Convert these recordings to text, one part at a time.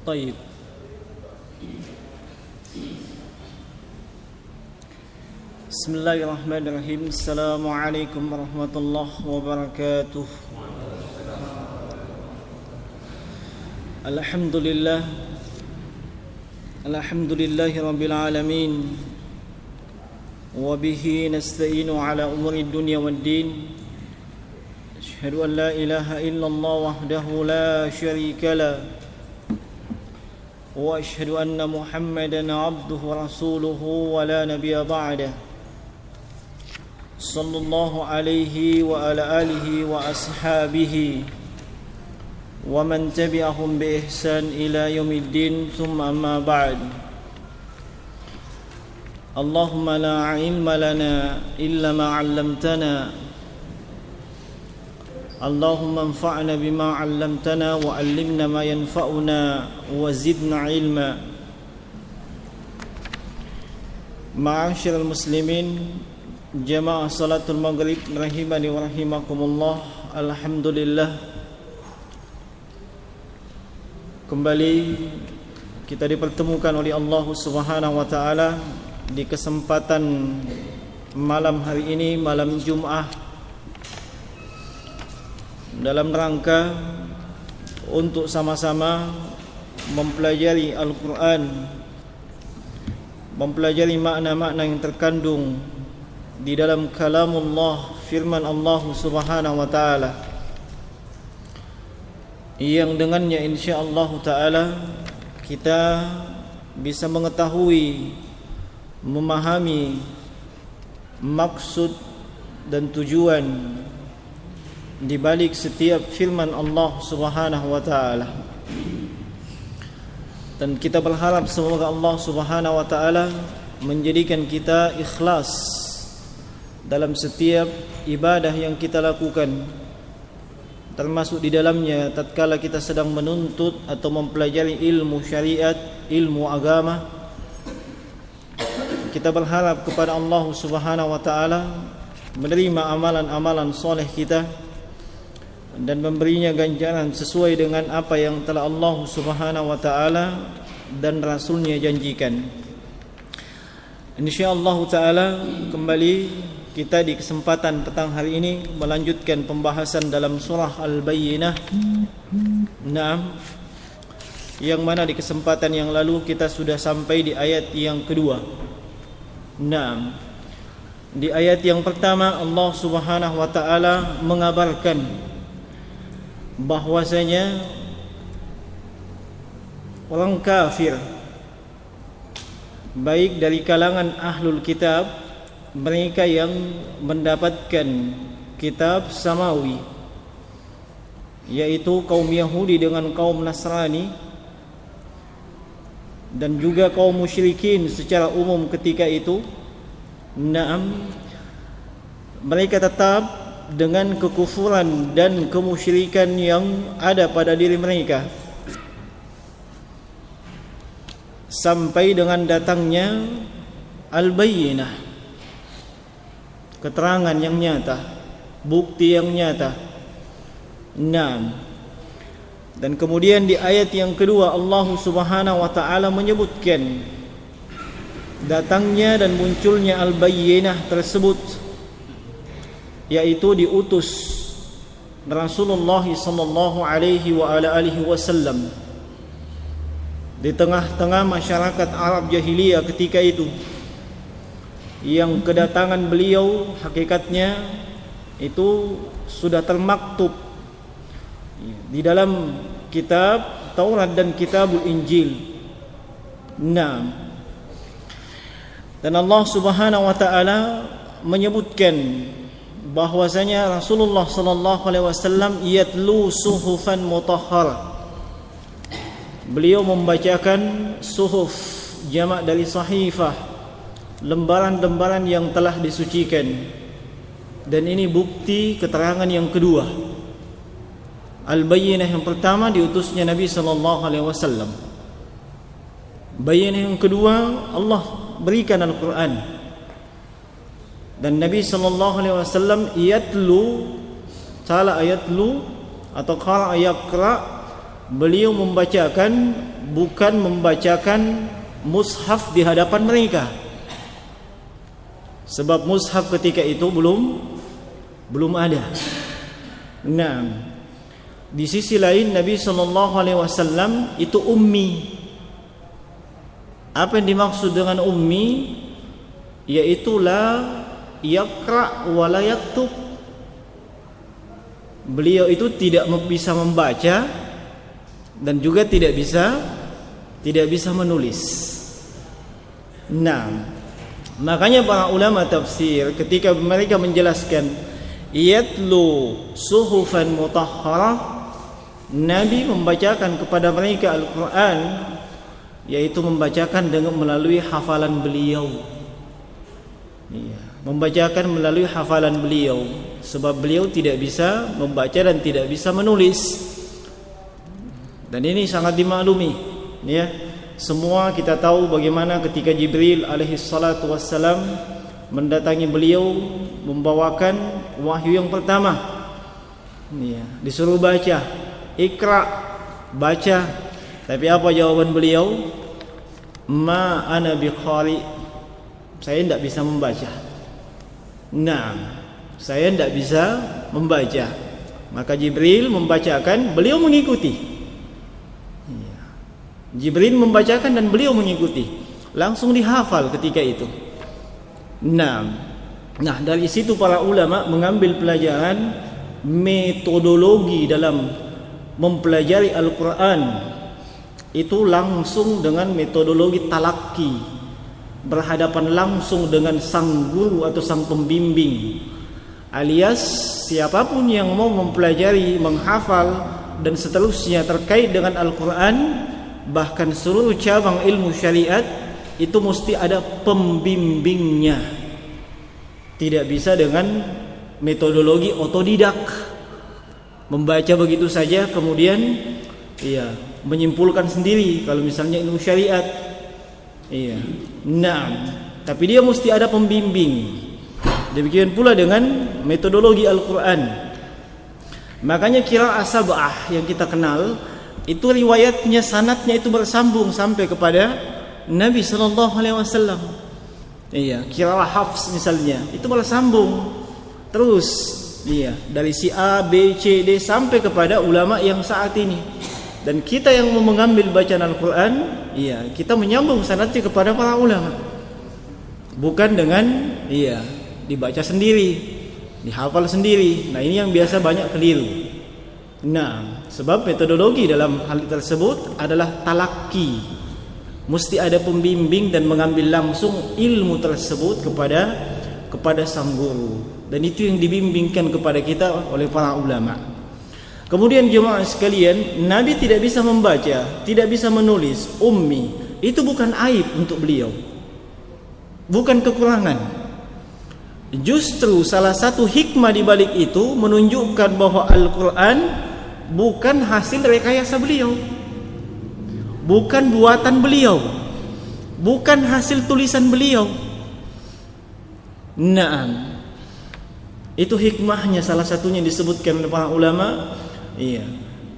طيب. Bismillahirrahmanirrahim. Assalamualaikum warahmatullahi wabarakatuh. Alhamdulillahi rabbil alamin. Wa bihi nasta'inu ala umuri dunya waddin. Asyhadu an la ilaha illallah wahdahu la syarika lah. Wa asyhadu anna Muhammadan abduhu wa rasuluhu wa la nabiyya ba'dah. Sallallahu alaihi wa ala alihi wa ashabihi wa man tabi'ahum bi ihsan ila yaumiddin, thumma amma ba'd. Allahumma la ilma lana illa ma 'allamtana. Allahumma anfa'na bima 'allamtana wa 'allimna ma yanfa'una wa zidna ilma. Ma'asyiral muslimin, jamaah salatul maghrib rahimani wa rahimakumullah. Alhamdulillah, kembali kita dipertemukan oleh Allah Subhanahu wa taala di kesempatan malam hari ini, malam Jumat, dalam rangka untuk sama-sama mempelajari Al-Quran, mempelajari makna-makna yang terkandung di dalam kalamullah, firman Allah Subhanahu wa taala, yang dengannya insyaallah taala kita bisa mengetahui, memahami maksud dan tujuan di balik setiap firman Allah Subhanahu wa taala. Dan kita berharap semoga Allah Subhanahu wa taala menjadikan kita ikhlas dalam setiap ibadah yang kita lakukan, termasuk di dalamnya tatkala kita sedang menuntut atau mempelajari ilmu syariat, ilmu agama. Kita berharap kepada Allah Subhanahu wa taala menerima amalan-amalan soleh kita dan memberinya ganjaran sesuai dengan apa yang telah Allah Subhanahu wa taala dan Rasulnya janjikan. Insyaallah taala kembali kita di kesempatan petang hari ini melanjutkan pembahasan dalam surah Al-Bayyinah. Naam, yang mana di kesempatan yang lalu kita sudah sampai di ayat yang kedua. Naam, di ayat yang pertama Allah Subhanahu wa taala mengabarkan bahwasanya orang kafir, baik dari kalangan ahlul kitab, mereka yang mendapatkan kitab samawi, yaitu kaum Yahudi dengan kaum Nasrani, dan juga kaum musyrikin secara umum ketika itu. Naam, mereka tetap dengan kekufuran dan kemusyrikan yang ada pada diri mereka sampai dengan datangnya Al-Bayyinah, keterangan yang nyata, bukti yang nyata. Naam, dan kemudian di ayat yang kedua Allah Subhanahu wa taala menyebutkan datangnya dan munculnya Al-Bayyinah tersebut, yaitu diutus Rasulullah sallallahu alaihi wa ala alihi wasallam di tengah-tengah masyarakat Arab jahiliyah ketika itu, yang kedatangan beliau hakikatnya itu sudah termaktub di dalam kitab Taurat dan kitabul Injil. Naam, dan Allah Subhanahu wa taala menyebutkan bahwasanya Rasulullah sallallahu alaihi wasallam yatlu suhufan mutahharah. Beliau membacakan suhuf, jamak dari sahifah, lembaran-lembaran yang telah disucikan. Dan ini bukti keterangan yang kedua. Al-Bayyinah yang pertama diutusnya Nabi sallallahu alaihi wasallam. Bayyinah yang kedua Allah berikan Al-Quran. Dan Nabi sallallahu alaihi wasallam yatlu, salah ayatlu atau qara yaqra, beliau membacakan, bukan membacakan mushaf di hadapan mereka. Sebab mushaf ketika itu belum ada. Nah, di sisi lain Nabi SAW itu ummi. Apa yang dimaksud dengan ummi? Yaitu la yaqra wa la yaktub. Beliau itu tidak bisa membaca dan juga tidak bisa menulis. Nah, makanya para ulama tafsir ketika mereka menjelaskan yatlu suhufan mutahharah, Nabi membacakan kepada mereka Al-Quran, yaitu membacakan dengan melalui hafalan beliau. Membacakan melalui hafalan beliau, sebab beliau tidak bisa membaca dan tidak bisa menulis. Dan ini sangat dimaklumi, ya. Semua kita tahu bagaimana ketika Jibril alaihi salatu wassalam mendatangi beliau membawakan wahyu yang pertama, ya, disuruh baca, Iqra, baca. Tapi apa jawaban beliau? Ma ana biqari, saya tidak bisa membaca. Nah, saya tidak bisa membaca. Maka Jibril membacakan, beliau mengikuti. Jibril membacakan dan beliau mengikuti. Langsung dihafal ketika itu. Nah, dari situ para ulama mengambil pelajaran metodologi dalam mempelajari Al-Quran. Itu langsung dengan metodologi talaki, berhadapan langsung dengan sang guru atau sang pembimbing, alias siapapun yang mau mempelajari, menghafal dan seterusnya terkait dengan Al-Quran, bahkan seluruh cabang ilmu syariat, itu mesti ada pembimbingnya. Tidak bisa dengan metodologi otodidak, membaca begitu saja kemudian menyimpulkan sendiri kalau misalnya ilmu syariat. Nah, tapi dia mesti ada pembimbing. Demikian pula dengan metodologi Al-Quran. Makanya qiraah sab'ah yang kita kenal itu riwayatnya, sanadnya itu bersambung sampai kepada Nabi SAW. Qiraah Hafs misalnya itu bersambung terus, dari si A, B, C, D sampai kepada ulama yang saat ini. Dan kita yang mau mengambil bacaan Al-Quran, kita menyambung sanadnya kepada para ulama, bukan dengan dibaca sendiri, dihafal sendiri. Nah, ini yang biasa banyak keliru. Nah, sebab metodologi dalam hal tersebut adalah talaki, mesti ada pembimbing dan mengambil langsung ilmu tersebut kepada sang guru. Dan itu yang dibimbingkan kepada kita oleh para ulama. Kemudian jemaah sekalian, Nabi tidak bisa membaca, tidak bisa menulis, ummi. Itu bukan aib untuk beliau, bukan kekurangan. Justru salah satu hikmah di balik itu menunjukkan bahwa Al-Quran bukan hasil rekayasa beliau, bukan buatan beliau, bukan hasil tulisan beliau. Nah, itu hikmahnya, salah satunya disebutkan oleh para ulama.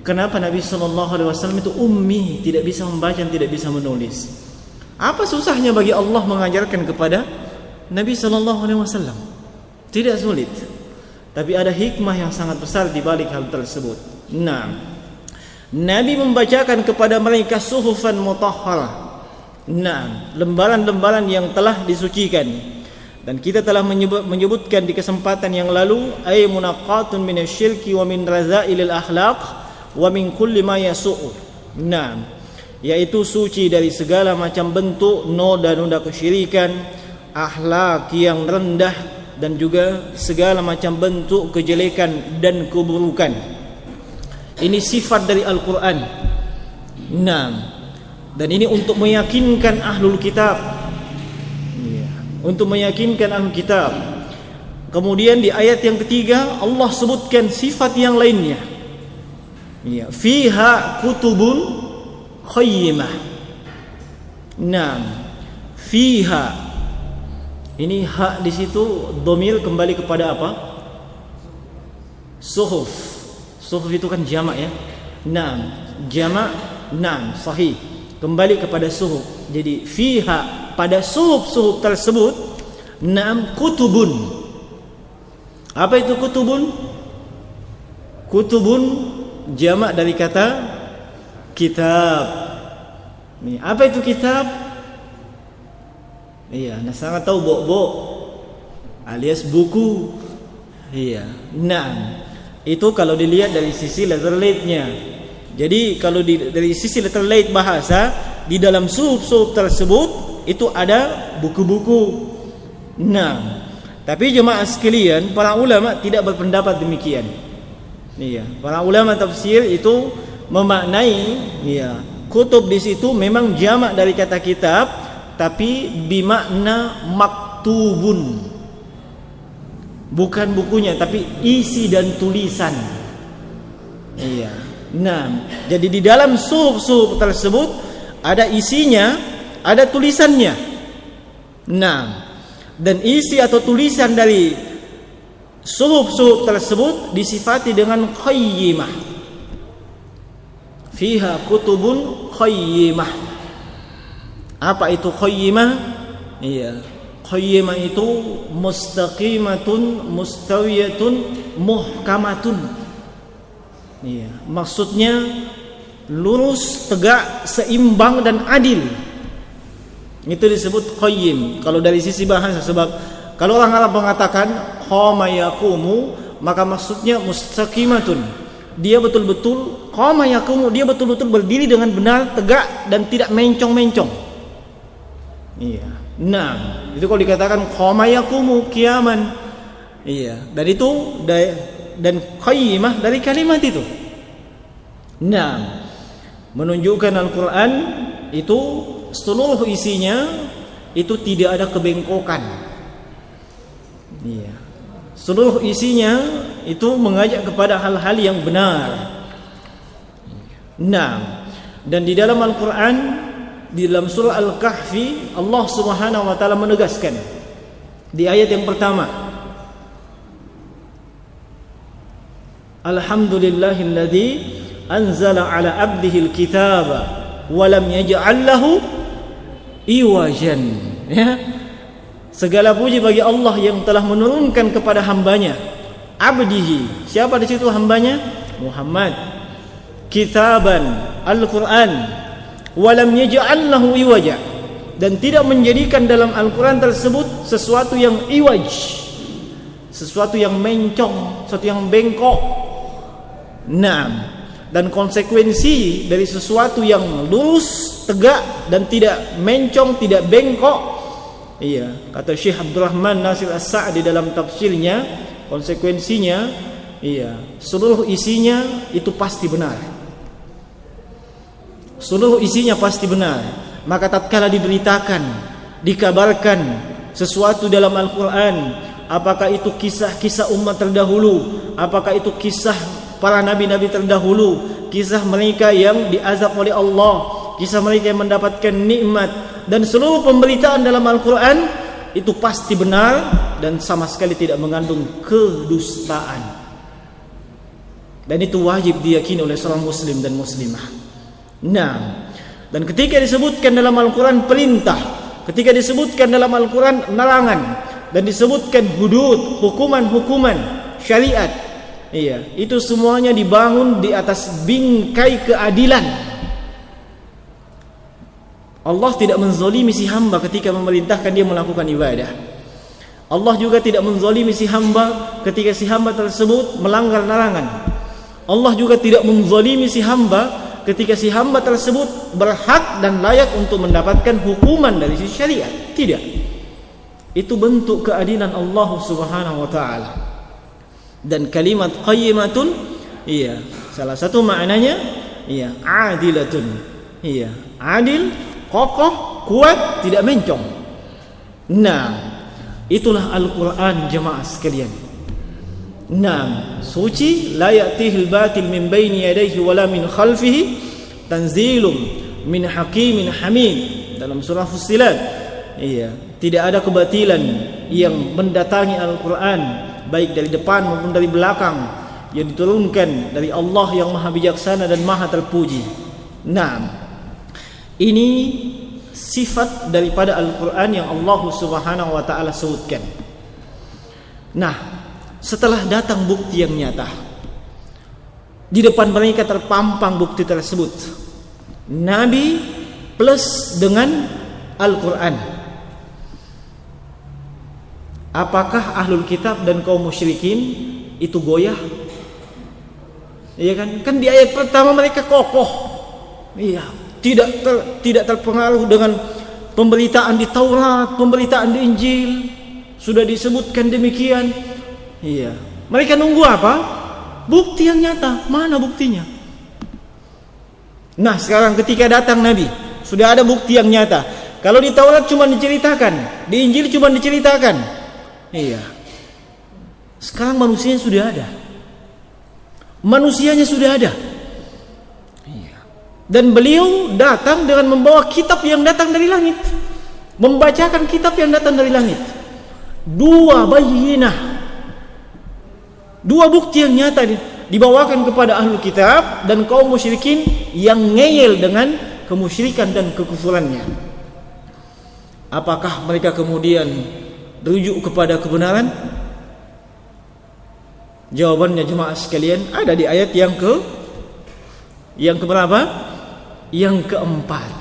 Kenapa Nabi SAW itu ummi, tidak bisa membaca, tidak bisa menulis? Apa susahnya bagi Allah mengajarkan kepada Nabi SAW? Tidak sulit. Tapi ada hikmah yang sangat besar di balik hal tersebut. Nah, Nabi membacakan kepada mereka suhufan mutahharah. Nah, lembaran-lembaran yang telah disucikan. Dan kita telah menyebutkan di kesempatan yang lalu, ay munaqqatun minasyirki wa min razailil akhlaq wa min kulli ma yasu'u. Nah, yaitu suci dari segala macam bentuk noda-noda kesyirikan, akhlak yang rendah, dan juga segala macam bentuk kejelekan dan keburukan. Ini sifat dari Al-Quran. Nah, dan ini untuk meyakinkan ahlul kitab, untuk meyakinkan ahlul kitab. Kemudian di ayat yang ketiga Allah sebutkan sifat yang lainnya. Fiha kutubun qayyimah. Nah, fiha, ini hak di situ dhamir kembali kepada apa? Suhuf. Suhuf itu kan jamak ya. Naam, jamak naam sahih. Kembali kepada suhuf. Jadi fiha, pada suhuf-suhuf tersebut, naam kutubun. Apa itu kutubun? Kutubun jamak dari kata kitab. Nih, apa itu kitab? Iya, nah sangat tahu bok-bok alias buku. Iya, nah itu kalau dilihat dari sisi letter late-nya. Jadi kalau dari sisi letter late bahasa, di dalam suhuf-suhuf tersebut itu ada buku-buku. Nah, tapi jemaah sekalian, para ulama tidak berpendapat demikian. Iya, para ulama tafsir itu memaknai, iya, kutub di situ memang jamak dari kata kitab, tapi bimakna maktubun. Bukan bukunya, tapi isi dan tulisan. Iya. Nah, jadi di dalam suhuf-suhuf tersebut ada isinya, ada tulisannya. Nah, dan isi atau tulisan dari suhuf-suhuf tersebut disifati dengan qayyimah. Fiha kutubun qayyimah. Apa itu qayyimah? Iya, qayyimah itu mustaqimatun, mustawiyatun, muhkamatun. Iya, maksudnya lurus, tegak, seimbang dan adil. Itu disebut qayyim kalau dari sisi bahasa. Sebab kalau orang Arab mengatakan qama yaqumu, maka maksudnya mustaqimatun. Dia betul-betul qama yaqumu, dia betul-betul berdiri dengan benar, tegak dan tidak mencong-mencong. Iya. Nah, itu kalau dikatakan qama yaqumu qiyaman. Iya, dan itu dan qayyimah dari kalimat itu. Nah, menunjukkan Al-Quran itu seluruh isinya itu tidak ada kebengkokan. Iya. Seluruh isinya itu mengajak kepada hal-hal yang benar. Nah, dan di dalam Al-Quran, di dalam surah Al-Kahfi, Allah Subhanahu wa taala menegaskan di ayat yang pertama, Alhamdulillahilladzi anzala ala abdihi alkitaba wa lam yaj'al lahu iwajan. Ya. Segala puji bagi Allah yang telah menurunkan kepada hambanya, abdihi. Siapa di situ hambanya? Muhammad. Kitaban, Al-Quran, wa lam yaj'al lahu iwaja, dan tidak menjadikan dalam Al-Quran tersebut sesuatu yang iwaj, sesuatu yang mencong, sesuatu yang bengkok. Nah, dan konsekuensi dari sesuatu yang lurus, tegak dan tidak mencong, tidak bengkok. Iya, kata Syekh Abdurrahman Nasir As-Sa'di dalam tafsirnya, konsekuensinya, iya, seluruh isinya itu pasti benar. Seluruh isinya pasti benar. Maka tatkala diberitakan, dikabarkan sesuatu dalam Al-Quran, apakah itu kisah-kisah umat terdahulu, apakah itu kisah para nabi-nabi terdahulu, kisah mereka yang diazab oleh Allah, kisah mereka yang mendapatkan nikmat, dan seluruh pemberitaan dalam Al-Quran itu pasti benar dan sama sekali tidak mengandung kedustaan. Dan itu wajib diyakini oleh seorang muslim dan muslimah. Nah, dan ketika disebutkan dalam Al-Quran perintah, ketika disebutkan dalam Al-Quran larangan, dan disebutkan hudud, hukuman-hukuman syariat, iya, itu semuanya dibangun di atas bingkai keadilan. Allah tidak menzalimi si hamba ketika memerintahkan dia melakukan ibadah. Allah juga tidak menzalimi si hamba ketika si hamba tersebut melanggar larangan. Allah juga tidak menzalimi si hamba ketika si hamba tersebut berhak dan layak untuk mendapatkan hukuman dari si syariat. Tidak. Itu bentuk keadilan Allah Subhanahu wa taala. Dan kalimat qayyimatun, iya, salah satu maknanya, iya, adilatun. Iya, adil, kokoh, kuat, tidak mencong. Nah, itulah Al-Quran jemaah sekalian. Nah, suci, la ya'tihil batil min baini yadayhi wala min khalfihi, tanzilum min hakimin hamid, dalam surah Fussilat. Iya, tidak ada kebatilan yang mendatangi Al-Quran, baik dari depan maupun dari belakang. yang diturunkan dari Allah yang Maha Bijaksana dan Maha Terpuji. Naam. Ini sifat daripada Al-Qur'an yang Allah Subhanahu wa taala sebutkan. Nah, setelah datang bukti yang nyata, di depan mereka terpampang bukti tersebut. Nabi plus dengan Al-Quran. Apakah ahlul kitab dan kaum musyrikin itu goyah? Iya kan? Kan di ayat pertama mereka kokoh. Iya, tidak terpengaruh dengan pemberitaan di Taurat, pemberitaan di Injil. Sudah disebutkan demikian. Iya. Mereka nunggu apa? Bukti yang nyata. Mana buktinya? Nah, sekarang ketika datang Nabi, sudah ada bukti yang nyata. Kalau di Taurat cuma diceritakan, di Injil cuma diceritakan. Iya. Sekarang manusianya sudah ada. Manusianya sudah ada. Iya. Dan beliau datang dengan membawa kitab yang datang dari langit. Membacakan kitab yang datang dari langit. Dua bayyinah. Dua bukti yang nyata dibawakan kepada ahlul kitab dan kaum musyrikin yang ngeyel dengan kemusyrikan dan kekufurannya. Apakah mereka kemudian rujuk kepada kebenaran? Jawabannya jemaah sekalian ada di ayat yang keberapa? Yang keempat.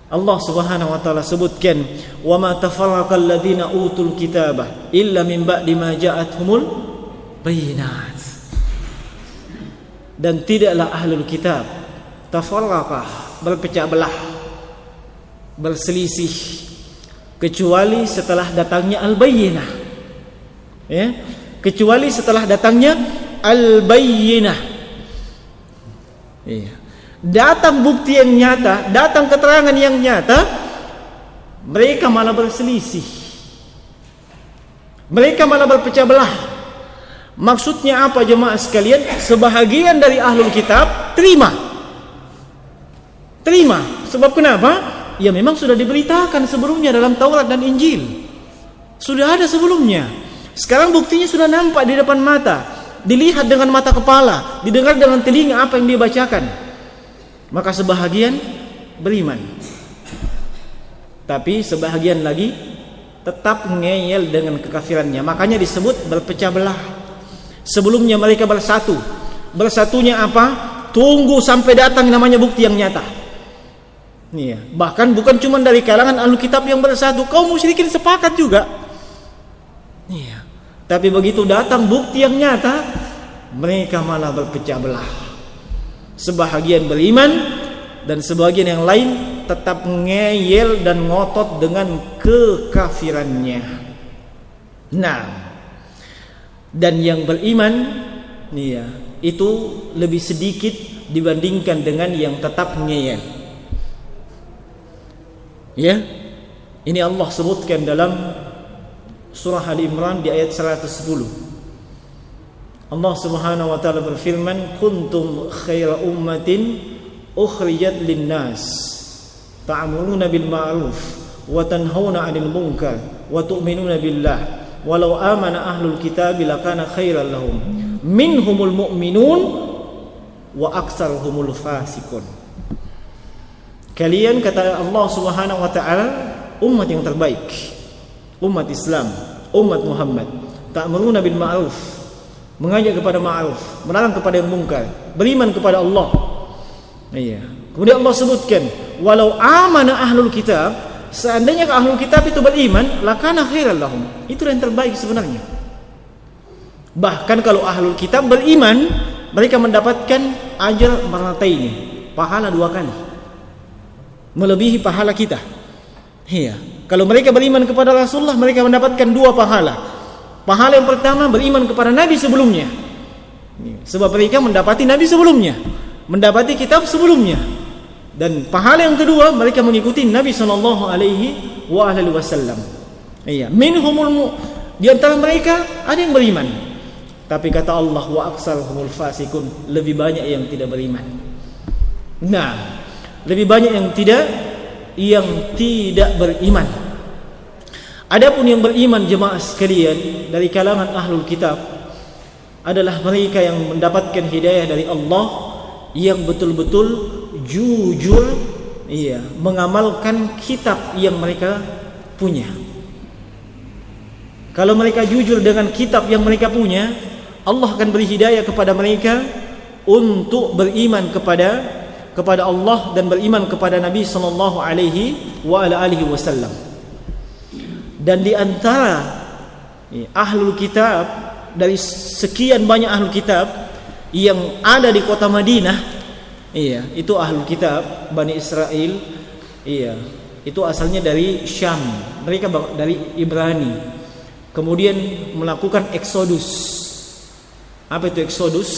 Allah Subhanahu wa taala sebutkan, "Wa ma tafarraqal ladzina utul kitaba illa min ba'di ma ja'atuhumul bayinat." Dan tidaklah ahlul kitab tafarraqah, berpecah belah, berselisih, kecuali setelah datangnya al-bayyinah. Ya, kecuali setelah datangnya al-bayyinah. Iya. Datang bukti yang nyata, datang keterangan yang nyata, mereka malah berselisih. Mereka malah berpecah belah. Maksudnya apa jemaah sekalian? Sebahagian dari ahlul kitab terima. Sebab kenapa? Ya memang sudah diberitakan sebelumnya dalam Taurat dan Injil. Sudah ada sebelumnya. Sekarang buktinya sudah nampak di depan mata. Dilihat dengan mata kepala, didengar dengan telinga apa yang dia bacakan. Maka sebahagian beriman. Tapi sebahagian lagi tetap ngeyel dengan kekafirannya. Makanya disebut berpecah belah. Sebelumnya mereka bersatu. Bersatunya apa? Tunggu sampai datang namanya bukti yang nyata. Iya. Bahkan bukan cuma dari kalangan ahlu kitab yang bersatu, kaum musyrikin sepakat juga. Iya. Tapi begitu datang bukti yang nyata, mereka malah berpecah belah. Sebahagian beriman dan sebagian yang lain tetap ngeyel dan ngotot dengan kekafirannya. Nah, dan yang beriman iya, itu lebih sedikit dibandingkan dengan yang tetap ngeyel. Ya. Ini Allah sebutkan dalam surah Ali Imran di ayat 110. Allah Subhanahu wa taala berfirman, "Kuntum khaira ummatin ukhrijat lin-nas ta'muruna bil ma'ruf wa tanhauna 'anil munkar wa tu'minuna billah walau amana ahlul kitabi lakana khairan lahum minhumul mu'minun wa aktsaruhumul fasiqun." Kalian, kata Allah Subhanahu wa taala, umat yang terbaik, umat Islam, umat Muhammad, ta'muruna bil ma'ruf, mengajak kepada ma'ruf, melarang kepada yang mungkar, beriman kepada Allah. Iya. Kemudian Allah sebutkan, walau amana ahlul kitab, seandainya ahlul kitab itu beriman, lakana khairan lahum. Itu yang terbaik sebenarnya. Bahkan kalau ahlul kitab beriman, mereka mendapatkan ajar marrataini, pahala 2 kali. Melebihi pahala kita. Iya. Kalau mereka beriman kepada Rasulullah, mereka mendapatkan 2 pahala. Pahala yang pertama beriman kepada Nabi sebelumnya. Sebab mereka mendapati Nabi sebelumnya, mendapati kitab sebelumnya. Dan pahala yang kedua mereka mengikuti Nabi sallallahu alaihi wasallam. Iya, di antara mereka ada yang beriman. Tapi kata Allah, wa aktsaruhumul fasiqun, lebih banyak yang tidak beriman. Nah, lebih banyak yang tidak beriman. Adapun yang beriman jemaah sekalian dari kalangan ahlul kitab, adalah mereka yang mendapatkan hidayah dari Allah, yang betul-betul jujur mengamalkan kitab yang mereka punya. Kalau mereka jujur dengan kitab yang mereka punya, Allah akan beri hidayah kepada mereka untuk beriman kepada Allah dan beriman kepada Nabi sallallahu alaihi wasallam. Dan di antara ahlul kitab, dari sekian banyak ahlul kitab yang ada di kota Madinah, itu ahlul kitab Bani Israel, itu asalnya dari Syam, mereka dari Ibrani, kemudian melakukan eksodus. Apa itu eksodus?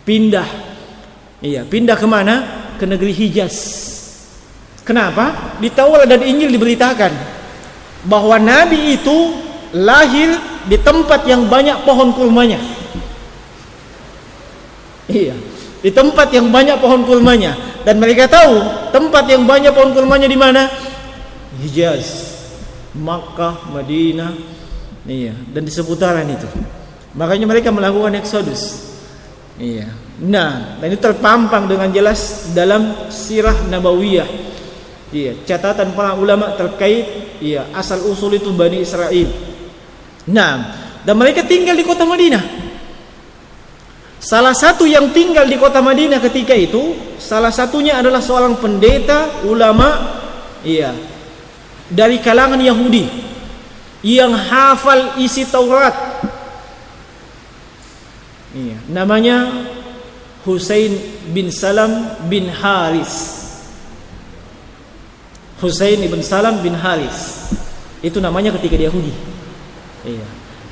Pindah kemana? Ke negeri Hijaz. Kenapa? Di Taurat dan Injil diberitakan bahwa Nabi itu lahir di tempat yang banyak pohon kurmanya. Di tempat yang banyak pohon kurmanya. Dan mereka tahu tempat yang banyak pohon kurmanya di mana? Hijaz, Makkah, Madinah, dan di seputaran itu. Makanya mereka melakukan eksodus. Nah, dan itu terpampang dengan jelas dalam sirah nabawiyah. Catatan para ulama terkait asal usul itu Bani Israel. Nah, dan mereka tinggal di kota Madinah. Salah satu yang tinggal di kota Madinah ketika itu, salah satunya adalah seorang pendeta ulama dari kalangan Yahudi yang hafal isi Taurat. Namanya Husain bin Salam bin Haris. Husain bin Salam bin Haris. Itu namanya ketika dia Yahudi.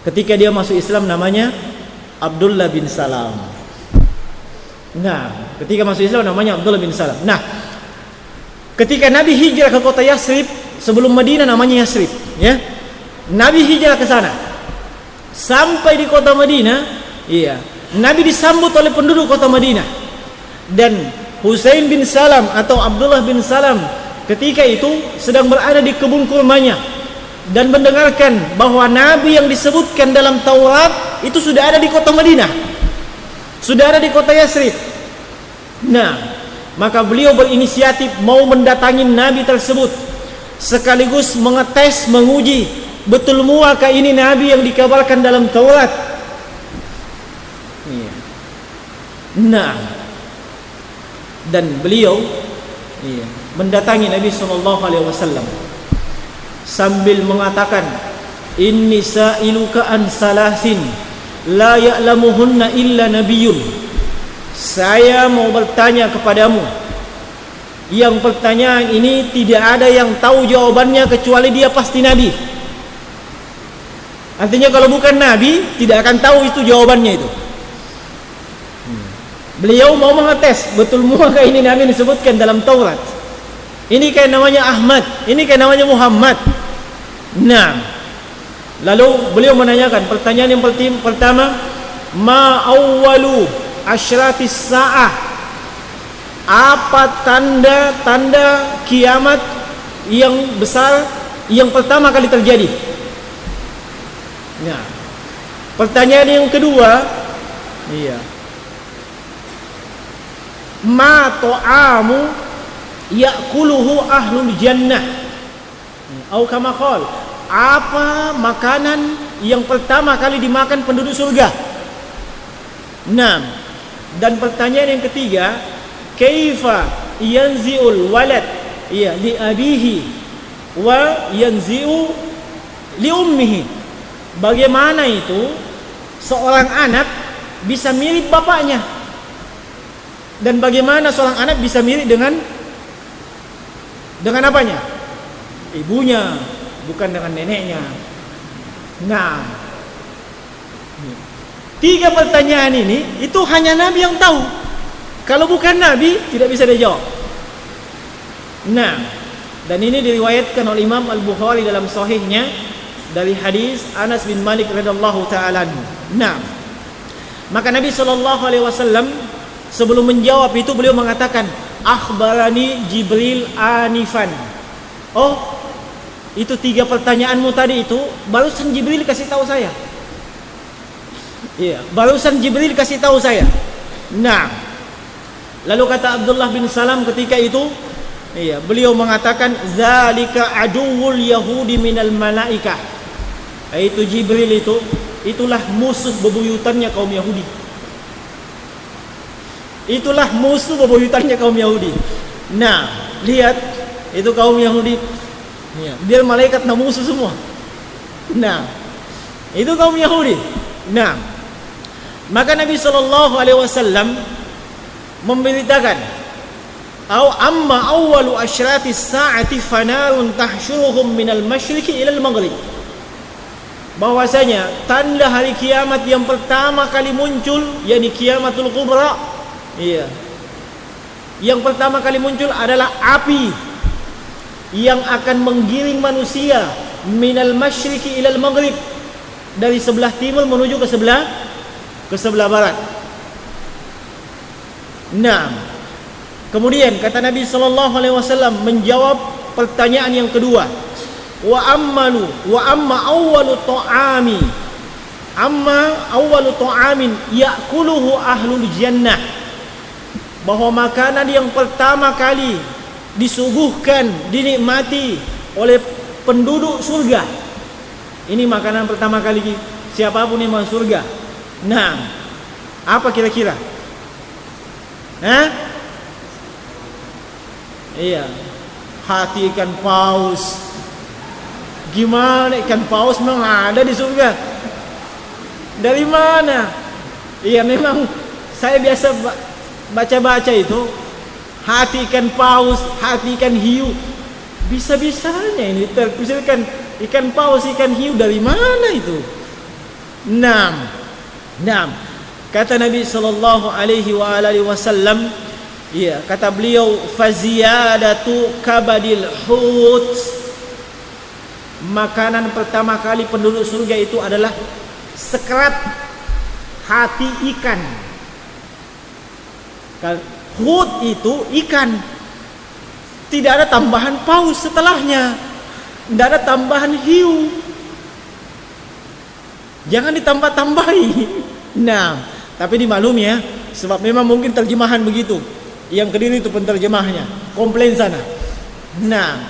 Ketika dia masuk Islam namanya Abdullah bin Salam. Nah, ketika masuk Islam namanya Abdullah bin Salam. Nah, ketika Nabi hijrah ke kota Yasrib, sebelum Madinah namanya Yasrib, Nabi hijrah ke sana. Sampai di kota Madinah, Nabi disambut oleh penduduk kota Madinah. Dan Husain bin Salam atau Abdullah bin Salam ketika itu sedang berada di kebun kurmanya dan mendengarkan bahwa Nabi yang disebutkan dalam Taurat itu sudah ada di kota Madinah, sudah ada di kota Yasrib. Nah, maka beliau berinisiatif mau mendatangi Nabi tersebut, sekaligus mengetes, menguji betul muakah ini Nabi yang dikabarkan dalam Taurat. Nah, dan beliau mendatangi Nabi SAW sambil mengatakan, inni sa'iluka an salasin la ya'lamuhunna illa nabiyyun. Saya mau bertanya kepadamu, yang pertanyaan ini tidak ada yang tahu jawabannya kecuali dia pasti Nabi. Artinya kalau bukan Nabi tidak akan tahu itu jawabannya itu. Beliau mau mengetes betul muakah ini Nabi disebutkan dalam Taurat. Ini kayak namanya Ahmad, ini kayak namanya Muhammad. Nah, lalu beliau menanyakan pertanyaan yang pertama, ma awwalu asyratis sa'ah? Apa tanda-tanda kiamat yang besar yang pertama kali terjadi? Nah, pertanyaan yang kedua, ma ta'amu ya'kuluhu ahlul jannah, atau kama qala, apa makanan yang pertama kali dimakan penduduk surga? Nah, dan pertanyaan yang ketiga, kaifa yanzi'ul walad li abihi wa yanzi'u li ummihi? Bagaimana itu seorang anak bisa mirip bapaknya? Dan bagaimana seorang anak bisa mirip dengan apanya? Ibunya, bukan dengan neneknya. Nah, 3 pertanyaan ini itu hanya Nabi yang tahu. Kalau bukan Nabi tidak bisa dijawab. Nah, dan ini diriwayatkan oleh Imam Al-Bukhari dalam sahihnya dari hadis Anas bin Malik radhiyallahu taala. Nah, maka Nabi SAW sebelum menjawab itu beliau mengatakan, akhbarani Jibril anifan. Oh, itu 3 pertanyaanmu tadi itu barusan Jibril kasih tahu saya. Iya, barusan Jibril kasih tahu saya. Nah, lalu kata Abdullah bin Salam ketika itu, iya, beliau mengatakan zalika aduwwul yahudi minal malaikah. Itu Jibril itulah musuh bebuyutannya kaum Yahudi. Itulah musuh bebuyutannya kaum Yahudi. Nah, lihat itu kaum Yahudi. Ya, biar malaikat na musuh semua. Nah, itu kaum Yahudi. Nah, maka Nabi SAW memberitakan, amma awwalu asyratis sa'ati fanarun tahsyuruhum minal masyriqi ilal maghrib. Bahwasanya tanda hari kiamat yang pertama kali muncul, yakni kiamatul kubra. Iya. Yang pertama kali muncul adalah api yang akan menggiring manusia minal masyriqi ilal maghrib, dari sebelah timur menuju ke sebelah barat. Nah, kemudian kata Nabi SAW menjawab pertanyaan yang kedua, wa amma awwalu ta'amin ya'kuluhu ahlul jannah, bahwa makanan yang pertama kali disuguhkan, dinikmati oleh penduduk surga. Ini makanan pertama kali siapapun yang masuk surga. Nah, apa kira-kira? Iya, hati ikan paus. Gimana ikan paus memang ada di surga? Dari mana? Iya, memang saya biasa baca-baca itu. Hati ikan paus, hati ikan hiu. Bisa-bisanya ini terpisahkan ikan paus, ikan hiu dari mana itu? Nah, kata Nabi SAW, ya, kata beliau, faziyadatu kabadil hut. Makanan pertama kali penduduk surga itu adalah sekerat hati ikan. Hut itu ikan. Tidak ada tambahan paus setelahnya. Tidak ada tambahan hiu. Jangan ditambah-tambahi. Nah, tapi dimaklumi ya, sebab memang mungkin terjemahan begitu. Yang Kediri itu penterjemahnya, komplain sana. Nah,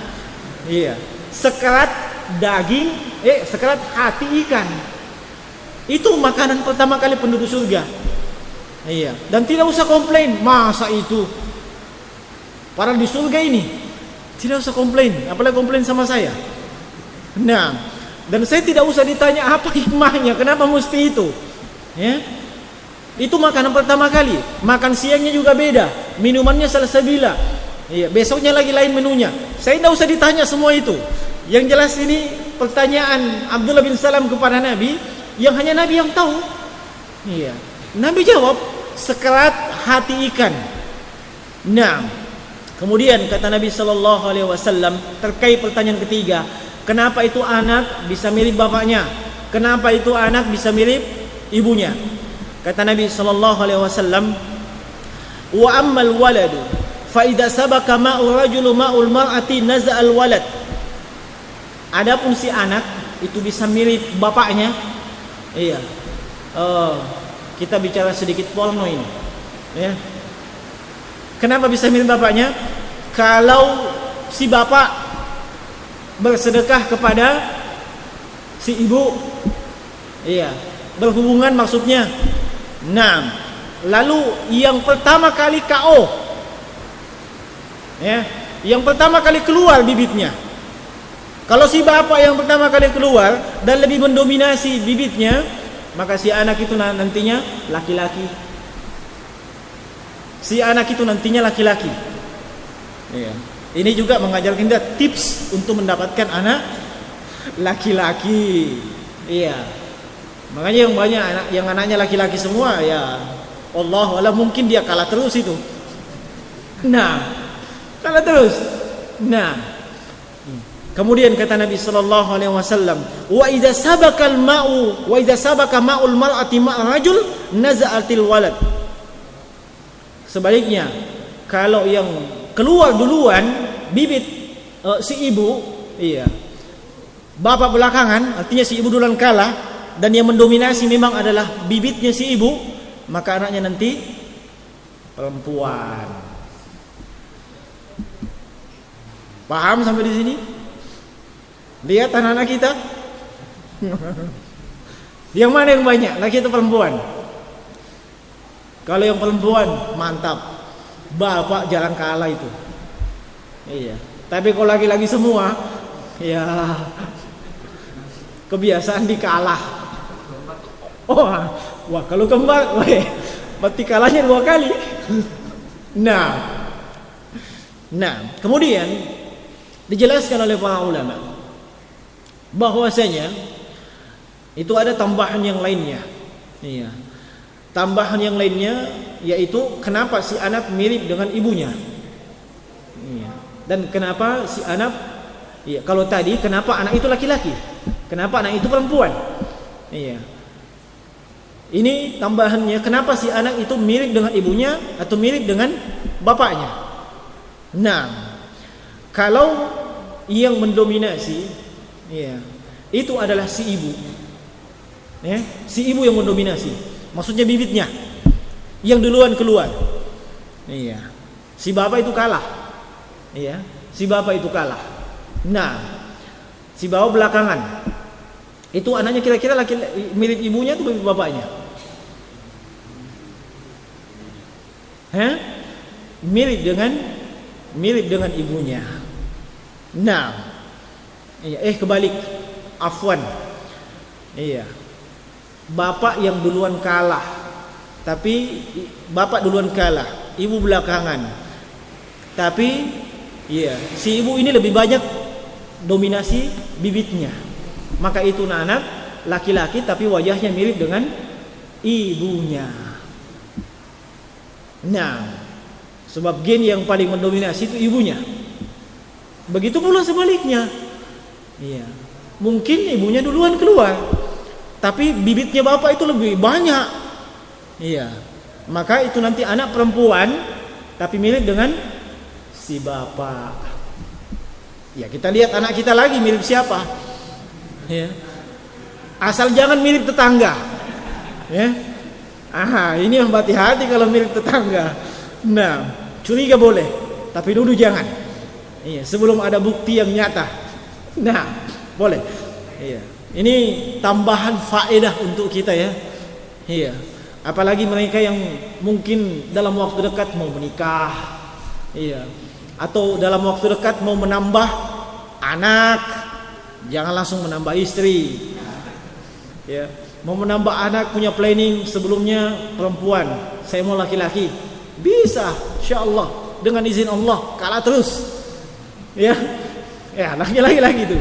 iya, sekerat daging, sekerat hati ikan. Itu makanan pertama kali penduduk surga. Iya, dan tidak usah komplain, masa itu? Para di surga ini tidak usah komplain, apalagi komplain sama saya. Nah, dan saya tidak usah ditanya apa hikmahnya, kenapa mesti itu? Ya, itu makanan pertama kali. Makan siangnya juga beda, minumannya salsabila. Iya, besoknya lagi lain menunya. Saya tidak usah ditanya semua itu. Yang jelas ini pertanyaan Abdullah bin Salam kepada Nabi, yang hanya Nabi yang tahu. Iya, Nabi jawab, sekerat hati ikan. Nah, kemudian kata Nabi SAW terkait pertanyaan ketiga, kenapa itu anak bisa mirip bapaknya? Kenapa itu anak bisa mirip ibunya? Kata Nabi SAW, wa ammal waladu fa idza sabaka ma'u rajulu ma'ul mar'ati naza'al walad. Adapun si anak itu bisa mirip bapaknya. Iya. Kita bicara sedikit porno ini, ya. Kenapa bisa mirip bapaknya? Kalau si bapak bersedekah kepada si ibu, iya, berhubungan maksudnya. Nah, lalu yang pertama kali KO, ya, yang pertama kali keluar bibitnya. Kalau si bapak yang pertama kali keluar dan lebih mendominasi bibitnya, maka si anak itu nantinya laki-laki. Si anak itu nantinya laki-laki. Iya. Ini juga mengajarkan kita tips untuk mendapatkan anak laki-laki. Iya. Makanya yang banyak yang anaknya laki-laki semua, ya Allah wala mungkin dia kalah terus itu. Nah, kalah terus. Nah, kemudian kata Nabi SAW, wa idza sabakal ma'u wa idza sabaka ma'ul mar'ati ma'a rajul naza'atil walad. Sebaliknya, kalau yang keluar duluan bibit si ibu, iya, bapak belakangan, artinya si ibu duluan kalah, dan yang mendominasi memang adalah bibitnya si ibu, maka anaknya nanti perempuan. Paham sampai di sini? Lihat anak-anak kita. Yang mana yang banyak, laki atau perempuan? Kalau yang perempuan mantap, bapak jalan kalah itu. Iya. Tapi kalau laki-laki semua, ya kebiasaan dikalah. Oh, wah kalau kembar, wah, berarti kalahnya 2 kali. Nah, kemudian dijelaskan oleh para ulama bahwasanya itu ada tambahan yang lainnya. Iya. Tambahan yang lainnya yaitu kenapa si anak mirip dengan ibunya. Iya. Dan kenapa si anak, iya, kalau tadi kenapa anak itu laki-laki? Kenapa anak itu perempuan? Iya. Ini tambahannya, kenapa si anak itu mirip dengan ibunya atau mirip dengan bapaknya? Nah, kalau yang mendominasi, iya, itu adalah si ibu. Ya, si ibu yang mendominasi. Maksudnya bibitnya yang duluan keluar. Iya. Si bapak itu kalah. Iya, si bapak itu kalah. Nah, si bapak belakangan. Itu anaknya kira-kira mirip ibunya atau mirip bapaknya? Mirip dengan ibunya. Nah, iya, kebalik. Afwan. Iya. Bapak yang duluan kalah. Tapi bapak duluan kalah, ibu belakangan. Tapi iya, si ibu ini lebih banyak dominasi bibitnya. Maka itu anak laki-laki tapi wajahnya mirip dengan ibunya. Nah, sebab gen yang paling mendominasi itu ibunya. Begitu pula sebaliknya. Iya. Mungkin ibunya duluan keluar, tapi bibitnya bapak itu lebih banyak. Iya. Maka itu nanti anak perempuan tapi mirip dengan si bapak. Ya, kita lihat anak kita lagi mirip siapa? Ya. Asal jangan mirip tetangga. Ya. Ini yang hati-hati kalau mirip tetangga. Nah, curiga boleh, tapi dulu jangan. Iya, sebelum ada bukti yang nyata. Nah, boleh. Iya. Ini tambahan faedah untuk kita ya. Iya. Apalagi mereka yang mungkin dalam waktu dekat mau menikah. Iya. Atau dalam waktu dekat mau menambah anak. Jangan langsung menambah istri. Ya. Mau menambah anak punya planning sebelumnya perempuan. Saya mau laki-laki. Bisa, insyaallah dengan izin Allah kalah terus. Ya. Ya, laki-laki lagi itu.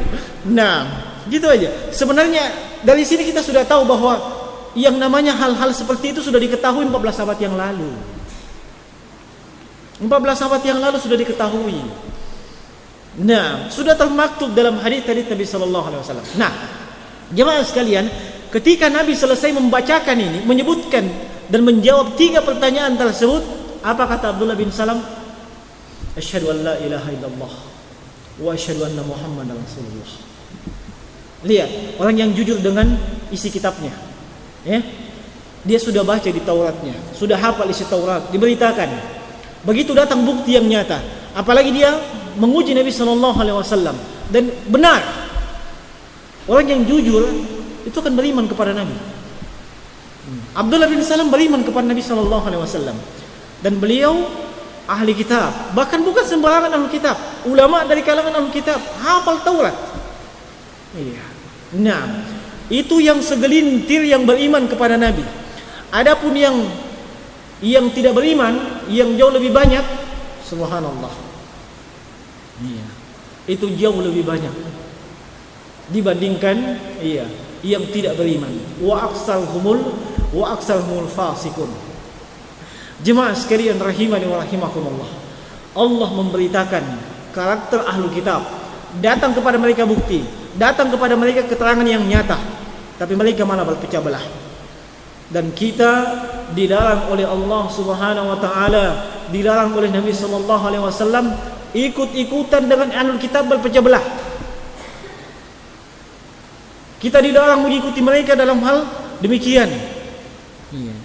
Nah, gitu aja. Sebenarnya dari sini kita sudah tahu bahwa yang namanya hal-hal seperti itu sudah diketahui 14 abad yang lalu. 14 abad yang lalu sudah diketahui. Nah, sudah termaktub dalam hadis-hadis Nabi sallallahu alaihi wasallam. Nah, jemaah sekalian, ketika Nabi selesai membacakan ini, menyebutkan dan menjawab 3 pertanyaan tersebut, apa kata Abdullah bin Salam? Asyhadu an la ilaha illallah wa asyhadu anna Muhammadar Rasulullah. Lihat, orang yang jujur dengan isi kitabnya. Ya. Dia sudah baca di Tauratnya, sudah hafal isi Taurat, diberitakan. Begitu datang bukti yang nyata, apalagi dia menguji Nabi sallallahu alaihi wasallam dan benar. Orang yang jujur itu akan beriman kepada Nabi. Abdullah bin Salam beriman kepada Nabi sallallahu alaihi wasallam dan beliau ahli kitab, bahkan bukan sembarangan ahli kitab, ulama dari kalangan ahli kitab, hafal Taurat. Iya. Nah, itu yang segelintir yang beriman kepada Nabi. Adapun yang tidak beriman, yang jauh lebih banyak, subhanallah. Iya. Itu jauh lebih banyak dibandingkan yang tidak beriman. Wa aksarhumul fasiqun. Jemaah sekalian rahimani wa rahimakumullah. Allah memberitakan karakter ahlu kitab. Datang kepada mereka bukti, datang kepada mereka keterangan yang nyata, tapi mereka malah berpecah belah. Dan kita dilarang oleh Allah Subhanahu wa taala, dilarang oleh Nabi sallallahu alaihi wasallam ikut-ikutan dengan ahlul kitab berpecah belah. Kita dilarang mengikuti mereka dalam hal demikian.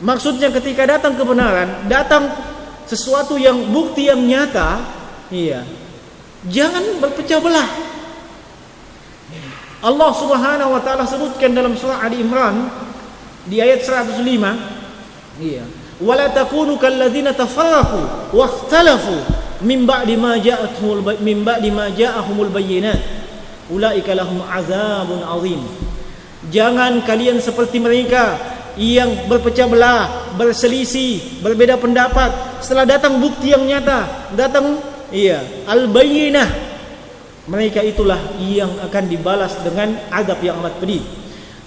Maksudnya ketika datang kebenaran, datang sesuatu yang bukti yang nyata, jangan berpecah belah. Allah Subhanahu wa taala sebutkan dalam surah Ali Imran di ayat 105, wala takunu kalladzina tafarraqu wakhtalafu min ba'di ma ja'ahumul bayyinat ulaika lahum azabun azim. Jangan kalian seperti mereka yang berpecah belah, berselisih, berbeda pendapat setelah datang bukti yang nyata, datang al-bayyinah. Mereka itulah yang akan dibalas dengan azab yang amat pedih.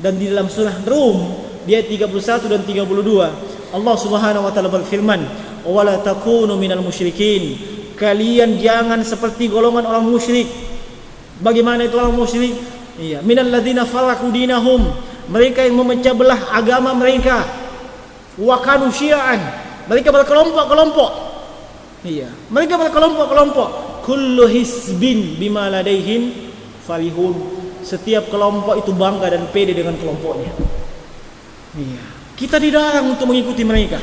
Dan di dalam surah Rum di ayat 31 dan 32 Allah Subhanahu wa taala berfirman, "Wala takunu minal musyrikin." Kalian jangan seperti golongan orang musyrik. Bagaimana itu orang musyrik? Minal ladzina farraqu dinahum, mereka yang memecah belah agama mereka. Wa kanu syi'an, mereka berkelompok-kelompok. Mereka berkelompok-kelompok. Kullu hisbin bima ladaihim farihun. Setiap kelompok itu bangga dan pede dengan kelompoknya. Kita dilarang untuk mengikuti mereka.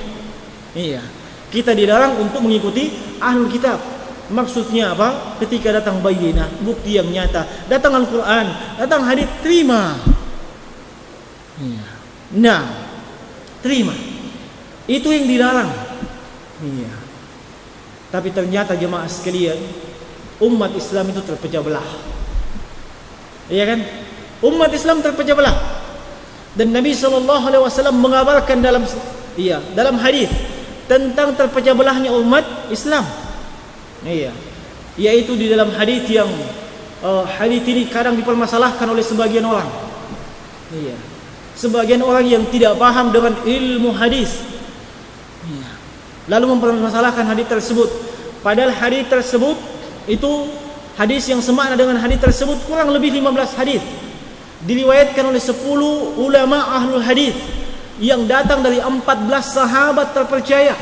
Kita dilarang untuk mengikuti ahlul kitab. Maksudnya apa? Ketika datang bayyinah, bukti yang nyata, datang Al-Quran, datang hadits, terima. Terima. Itu yang dilarang. Tapi ternyata jemaah sekalian, umat Islam itu terpecah belah. Iya kan? Umat Islam terpecah belah. Dan Nabi SAW mengabarkan dalam hadis tentang terpecah belahnya umat Islam. Yaitu di dalam hadis yang hadis ini kadang dipermasalahkan oleh sebagian orang. Sebagian orang yang tidak paham dengan ilmu hadis, lalu mempermasalahkan hadis tersebut. Padahal hadis tersebut itu hadis yang semakna dengan hadis tersebut kurang lebih 15 hadis. Diriwayatkan oleh 10 ulama ahlul hadis yang datang dari 14 sahabat terpercaya.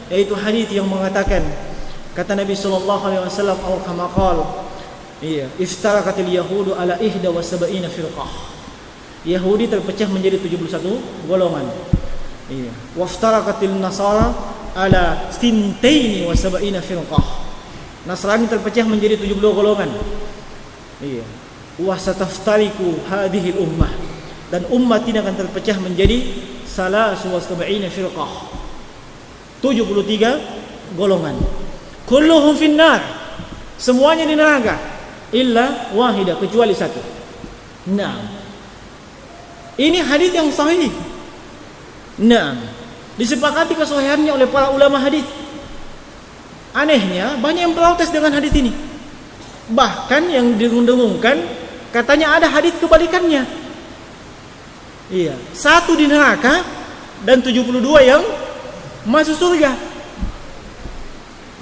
Yaitu hadis yang mengatakan, kata Nabi sallallahu alaihi wasallam, atau kama qala, iftaraqatil yahudu ala 71 firqah. Yahudi terpecah menjadi 71 golongan. Waftaraqatil nasara ala 72 firqah. Nasrani terpecah menjadi 72 golongan. Wa sataftariqu hadhihi ummah, dan umat ini akan terpecah menjadi 73 firqah. 73 golongan. Kulluhum finnar, semuanya di neraka, illa wahidah, kecuali satu. Ini hadis yang sahih. Disepakati kesahihannya oleh para ulama hadis. Anehnya banyak yang protes dengan hadis ini. Bahkan yang dengung-dengungkan katanya ada hadis kebalikannya. Satu di neraka dan 72 yang masuk surga.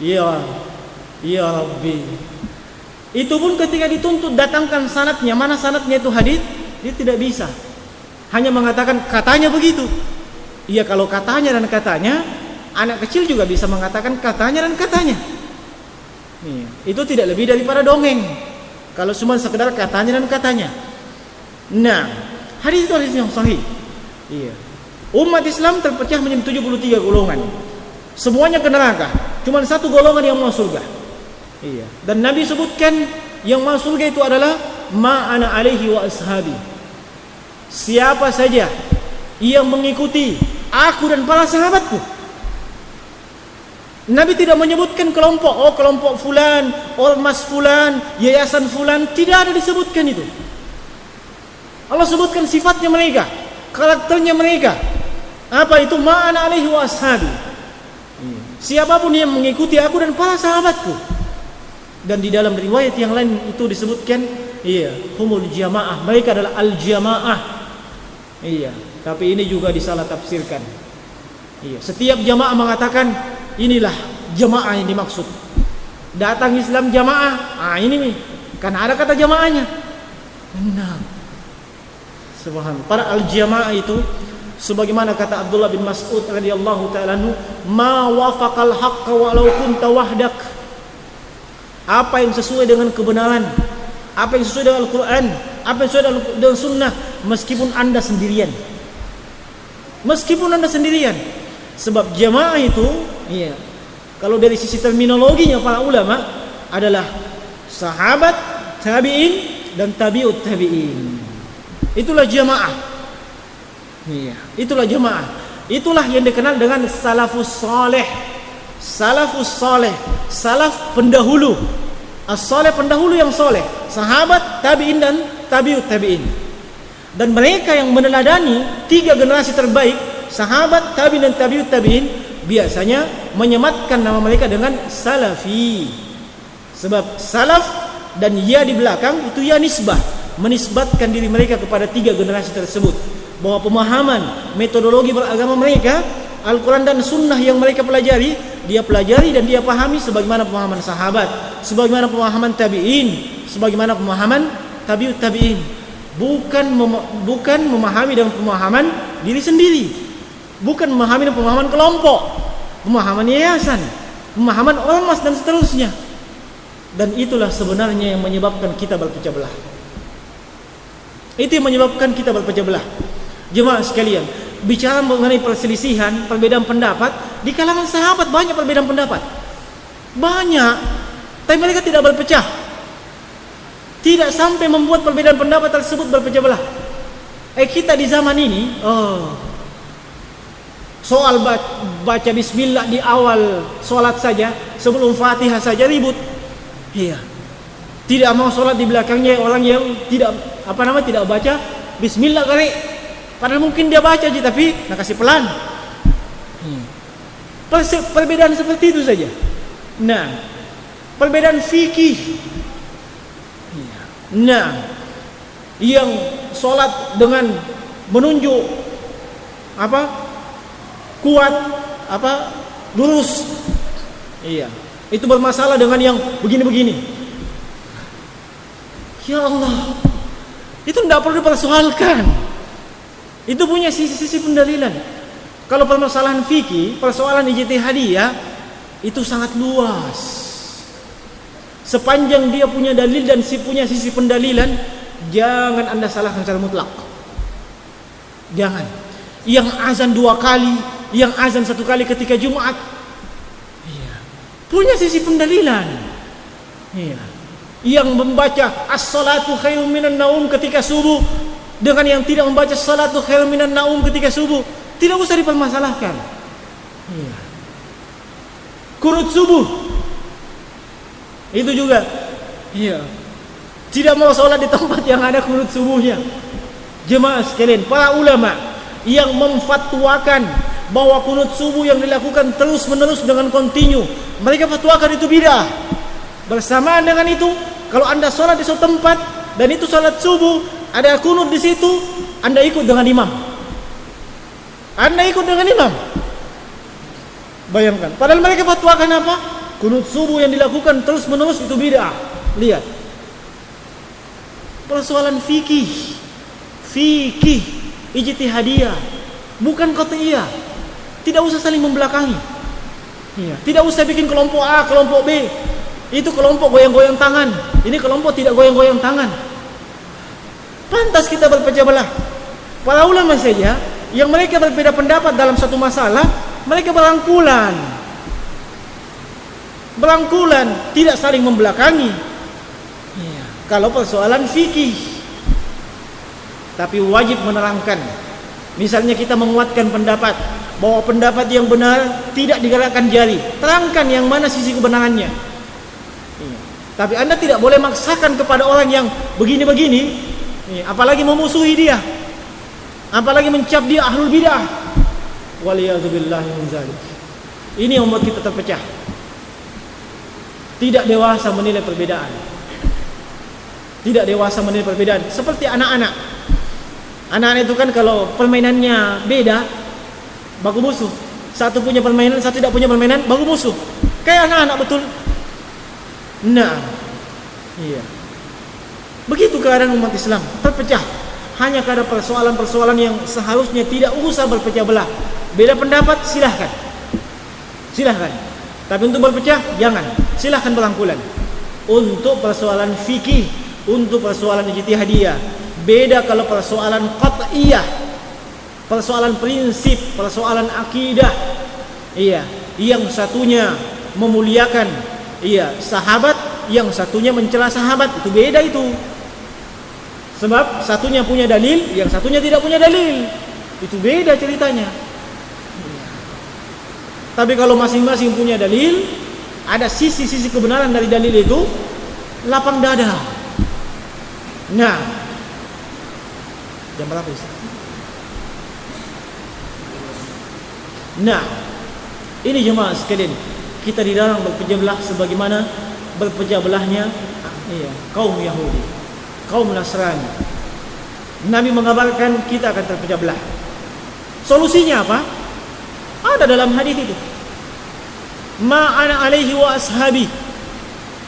Ya Rabbi. Itu pun ketika dituntut datangkan sanadnya, mana sanadnya itu hadis, dia tidak bisa. Hanya mengatakan katanya begitu. Kalau katanya dan katanya, anak kecil juga bisa mengatakan katanya dan katanya. Itu tidak lebih daripada dongeng. Kalau cuma sekedar katanya dan katanya. Hadis itu hadis yang sahih. Umat Islam terpecah menjadi 73 golongan. Semuanya ke neraka. Cuma satu golongan yang masuk surga. Dan Nabi sebutkan yang masuk surga itu adalah ma ana alaihi wa ashabi. Siapa saja yang mengikuti aku dan para sahabatku. Nabi tidak menyebutkan kelompok, kelompok fulan, ormas fulan, yayasan fulan, tidak ada disebutkan itu. Allah sebutkan sifatnya mereka, karakternya mereka. Apa itu? Ma ana alaihi wa ashabi. Siapapun yang mengikuti aku dan para sahabatku. Dan di dalam riwayat yang lain itu disebutkan, humul jamaah, mereka adalah al-jamaah. Tapi ini juga disalah tafsirkan. Setiap jamaah mengatakan inilah jamaah yang dimaksud. Datang Islam jamaah, ini nih, karena ada kata jamaahnya. Subhanallah. Para al-jamaah itu sebagaimana kata Abdullah bin Mas'ud radhiyallahu ta'ala anhu, ma wafaqal haqqa walau kunta wahdak. Apa yang sesuai dengan kebenaran, apa yang sesuai dengan Al-Quran, apa yang sesuai dengan sunnah, meskipun Anda sendirian. Meskipun Anda sendirian. Sebab jamaah itu, iya, kalau dari sisi terminologinya para ulama adalah sahabat, tabi'in dan tabi'ut tabi'in. Itulah jamaah. Iya, itulah jamaah. Itulah yang dikenal dengan salafus saleh. Salafus saleh, salaf pendahulu. As-saleh pendahulu yang soleh, sahabat, tabi'in dan tabi'ut tabi'in. Dan mereka yang meneladani 3 generasi terbaik, sahabat, tabi'in dan tabi'ut tabi'in, biasanya menyematkan nama mereka dengan salafi. Sebab salaf dan ya di belakang itu ya nisbah, menisbatkan diri mereka kepada 3 generasi tersebut. Bahwa pemahaman metodologi beragama mereka, Al-Quran dan Sunnah yang mereka pelajari, dia pelajari dan dia pahami sebagaimana pemahaman sahabat, sebagaimana pemahaman tabi'in, sebagaimana pemahaman tabi'ut tabi'in. Bukan memahami dengan pemahaman diri sendiri, bukan memahami dengan pemahaman kelompok, pemahaman yayasan, pemahaman ormas dan seterusnya. Dan itulah sebenarnya yang menyebabkan kita berpecah belah. Itu yang menyebabkan kita berpecah belah. Jemaah sekalian, bicara mengenai perselisihan, perbedaan pendapat, di kalangan sahabat banyak perbedaan pendapat. Banyak, tapi mereka tidak berpecah. Tidak sampai membuat perbedaan pendapat tersebut berpecah belah. Kita di zaman ini, soal baca bismillah di awal sholat saja, sebelum Fatihah saja ribut. Iya. Tidak mau sholat di belakangnya orang yang tidak baca bismillah kali. Padahal mungkin dia baca aja tapi nak kasih pelan. Perbedaan seperti itu saja. Nah, perbedaan fikih. Nah, yang sholat dengan menunjuk kuat lurus. Iya, itu bermasalah dengan yang begini-begini. Ya Allah, itu tidak perlu dipersoalkan. Itu punya sisi-sisi pendalilan. Kalau permasalahan fikih, persoalan ijtihadiyah itu sangat luas. Sepanjang dia punya dalil dan punya sisi pendalilan, jangan Anda salahkan secara mutlak. Jangan. Yang azan 2 kali, yang azan 1 kali ketika Jumat, punya sisi pendalilan. Yang membaca as-salatu khairun minan naum ketika subuh dengan yang tidak membaca salatu khairun minan naum ketika subuh, tidak usah dipermasalahkan. Qunut subuh itu juga tidak mau sholat di tempat yang ada qunut subuhnya. Jemaah sekalian, para ulama yang memfatwakan bahwa qunut subuh yang dilakukan terus menerus dengan kontinu, mereka fatwakan itu bid'ah. Bersamaan dengan itu, kalau Anda sholat di suatu tempat dan itu sholat subuh, ada qunut di situ, Anda ikut dengan imam. Anda ikut dengan imam. Bayangkan, padahal mereka fatwakan apa? Qunut subuh yang dilakukan terus menerus itu bid'ah. Lihat, persoalan fikih ijtihadiyah, bukan qat'iyah. Tidak usah saling membelakangi. Tidak usah bikin kelompok A, kelompok B. Itu kelompok goyang-goyang tangan, ini kelompok tidak goyang-goyang tangan. Pantas kita berpecah belah. Para ulama saja yang mereka berbeda pendapat dalam satu masalah, mereka berangkulan, tidak saling membelakangi. Kalau persoalan fikih, tapi wajib menerangkan. Misalnya kita menguatkan pendapat bahwa pendapat yang benar tidak digerakkan jari, terangkan yang mana sisi kebenarannya. Tapi Anda tidak boleh maksakan kepada orang yang begini-begini, apalagi memusuhi dia, apalagi mencap dia ahlul bid'ah. Waliyadzubillahi min dzalik. Ini yang membuat kita terpecah. Tidak dewasa menilai perbedaan. Tidak dewasa menilai perbedaan. Seperti anak-anak. Anak-anak itu kan kalau permainannya beda, baku musuh. Satu punya permainan, satu tidak punya permainan, baku musuh. Kayak anak-anak betul. Nah, begitu keadaan umat Islam terpecah hanya karena persoalan-persoalan yang seharusnya tidak usah berpecah belah. Beda pendapat silahkan, tapi untuk berpecah jangan. Silahkan berangkulan. Untuk persoalan fikih, untuk persoalan ijtihadiyah, Beda kalau persoalan qat'iyah, persoalan prinsip, persoalan akidah. Iya, yang satunya memuliakan sahabat, yang satunya mencela sahabat, itu beda itu. Sebab satunya punya dalil, yang satunya tidak punya dalil. Itu beda ceritanya. Tapi kalau masing-masing punya dalil, ada sisi-sisi kebenaran dari dalil itu, lapang dada. Nah, jam berapa Ustaz? Nah, ini jemaah sekalian, kita dilarang berpecah belah sebagaimana berpecah belahnya kaum Yahudi, kaum Nasrani. Nabi mengabarkan kita akan terpecah belah. Solusinya apa? Ada dalam hadis itu. Ma ana alaihi wa ashabi.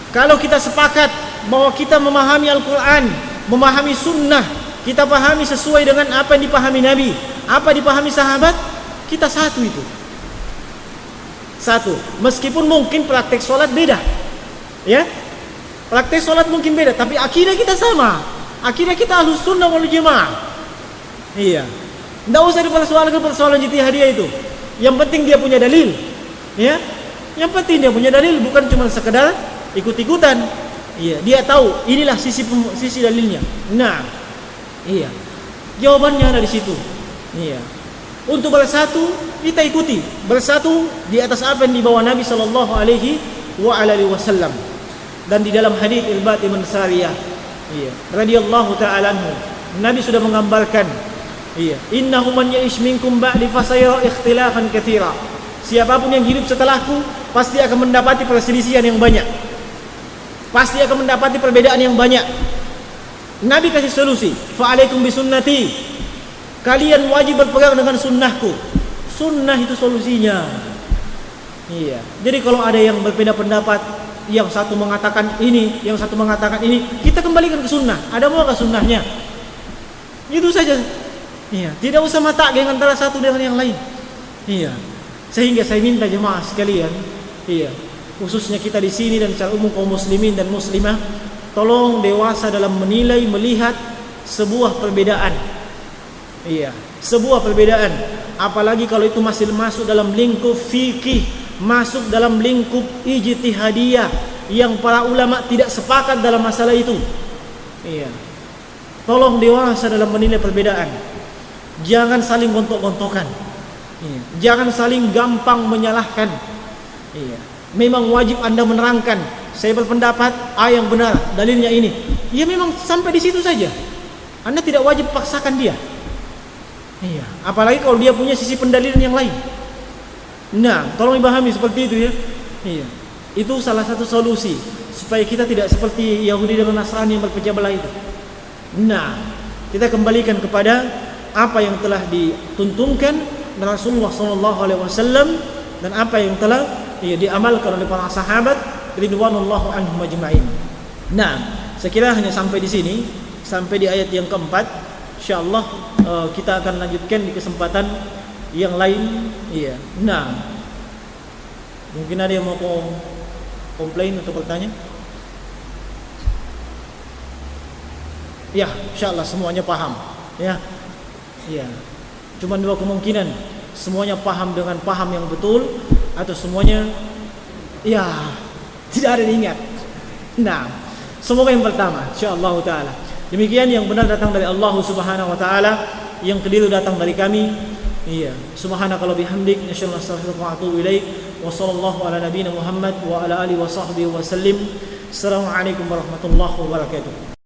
Kalau kita sepakat bahwa kita memahami Al-Quran, memahami sunnah, kita pahami sesuai dengan apa yang dipahami Nabi, apa dipahami sahabat, kita satu itu. Satu. Meskipun mungkin praktek sholat beda, ya, praktek sholat mungkin beda, tapi akidah kita sama. Akidah kita Ahlus Sunnah wal Jamaah. Iya. Tidak usah dipersoalkan persoalan ijtihadiyah itu. Yang penting dia punya dalil, ya. Yang penting dia punya dalil, bukan cuma sekedar ikut-ikutan. Iya, dia tahu inilah sisi dalilnya. Nah, iya. Jawabannya ada di situ. Iya. Untuk bersatu kita ikuti, bersatu di atas apa yang dibawa Nabi sallallahu alaihi wasallam. Dan di dalam hadis Irbad bin Sariyah, radhiyallahu ta'ala anhu, Nabi sudah menggambarkan, innahu man ya'ish minkum ba'di fasayara ikhtilafan katsira. Siapapun yang hidup setelahku pasti akan mendapati perselisihan yang banyak. Pasti akan mendapati perbedaan yang banyak. Nabi kasih solusi, fa'alaikum bisunnati. Kalian wajib berpegang dengan sunnahku. Sunnah itu solusinya. Iya. Jadi kalau ada yang berbeda pendapat, yang satu mengatakan ini, yang satu mengatakan ini, kita kembalikan ke sunnah. Ada mau ke sunnahnya? Itu saja. Iya. Tidak usah mata geng antara satu dengan yang lain. Iya. Sehingga saya minta jemaah sekalian, khususnya kita di sini dan secara umum kaum muslimin dan muslimah, tolong dewasa dalam menilai, melihat sebuah perbedaan. Sebuah perbedaan, apalagi kalau itu masih masuk dalam lingkup fikih, masuk dalam lingkup ijtihadiyah yang para ulama tidak sepakat dalam masalah itu. Tolong dewasa dalam menilai perbedaan. Jangan saling gontok-gontokan. Jangan saling gampang menyalahkan. Memang wajib Anda menerangkan, saya berpendapat A yang benar, dalilnya ini. Ya memang sampai di situ saja. Anda tidak wajib paksakan dia. Apalagi kalau dia punya sisi pendalilan yang lain. Nah, tolong dipahami seperti itu ya. Itu salah satu solusi supaya kita tidak seperti Yahudi dan Nasrani yang berpecah belah itu. Nah, kita kembalikan kepada apa yang telah dituntunkan Rasulullah SAW dan apa yang telah diamalkan oleh para sahabat ridwanullahu anhum ajma'in. Nah, saya kira hanya sampai di sini, sampai di ayat yang keempat. Insyaallah kita akan lanjutkan di kesempatan yang lain. Nah, mungkin ada yang mau komplain atau bertanya? Insyaallah semuanya paham. Cuma dua kemungkinan, semuanya paham dengan paham yang betul, atau semuanya tidak ada yang ingat. Nah, semoga yang pertama, insyaallah taala. Demikian yang benar datang dari Allah Subhanahu wa taala, yang keliru datang dari kami. Subhanakallahumma bihamdik, nasyhadu an la ilaha illa anta, wa atubu ilaik. Wa sallallahu ala nabiyyina Muhammad wa ala alihi wa sahbihi wa sallim. Assalamualaikum warahmatullahi wabarakatuh.